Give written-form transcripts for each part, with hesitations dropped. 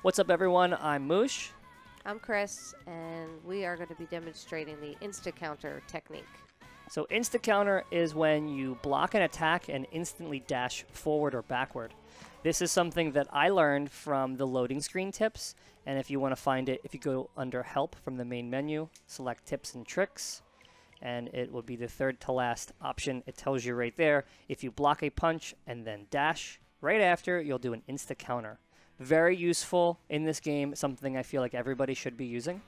What's up, everyone? I'm Moosh. I'm Chris, and we are going to be demonstrating the Insta-Counter technique. So Insta-Counter is when you block an attack and instantly dash forward or backward. This is something that I learned from the loading screen tips, and if you want to find it, if you go under Help from the main menu, select Tips and Tricks, and it will be the third to last option. It tells you right there, if you block a punch and then dash, right after, you'll do an Insta-Counter. Very useful in this game, something I feel like everybody should be using.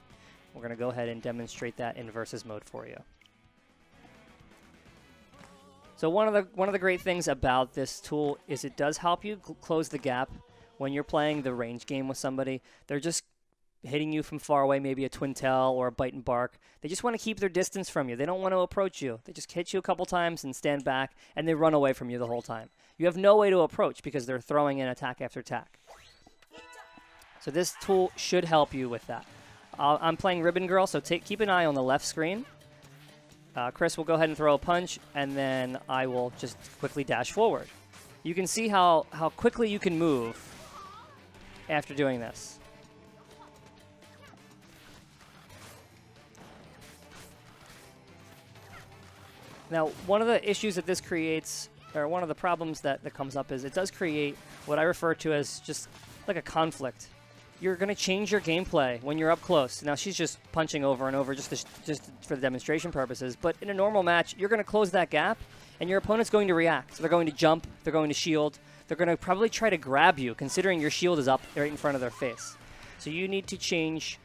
We're going to go ahead and demonstrate that in versus mode for you. So one of the great things about this tool is it does help you close the gap when you're playing the range game with somebody. They're just hitting you from far away, maybe a twin tail or a bite and bark. They just want to keep their distance from you. They don't want to approach you. They just hit you a couple times and stand back, and they run away from you the whole time. You have no way to approach because they're throwing in attack after attack. So this tool should help you with that. I'm playing Ribbon Girl, so keep an eye on the left screen. Chris will go ahead and throw a punch, and then I will just quickly dash forward. You can see how quickly you can move after doing this. Now, one of the issues that this creates, or one of the problems that comes up, is it does create what I refer to as just like a conflict. You're going to change your gameplay when you're up close. Now, she's just punching over and over just for the demonstration purposes. But in a normal match, you're going to close that gap, and your opponent's going to react. So they're going to jump. They're going to shield. They're going to probably try to grab you, considering your shield is up right in front of their face. So you need to change,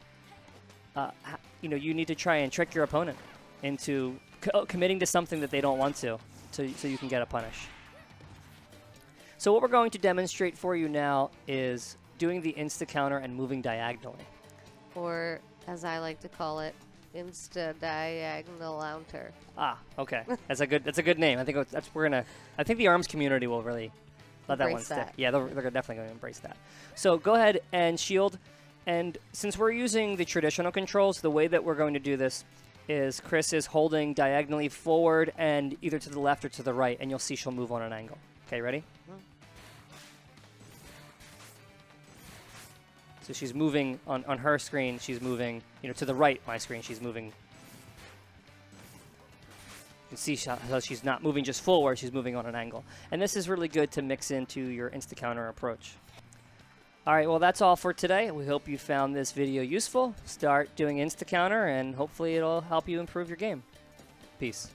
you need to try and trick your opponent into committing to something that they don't want to, so you can get a punish. So what we're going to demonstrate for you now is doing the Insta-Counter and moving diagonally. Or, as I like to call it, Insta-Diagonal-Ounter. Ah, okay. That's a good name. I think I think the ARMS community will really let that one stick. Yeah, they're definitely going to embrace that. So go ahead and shield. And since we're using the traditional controls, the way that we're going to do this is Chris is holding diagonally forward and either to the left or to the right, and you'll see she'll move on an angle. Okay, ready? So she's moving on her screen. She's moving, to the right. My screen. She's moving. You can see how she's not moving just forward. She's moving on an angle. And this is really good to mix into your Insta-Counter approach. All right. Well, that's all for today. We hope you found this video useful. Start doing Insta-Counter, and hopefully it'll help you improve your game. Peace.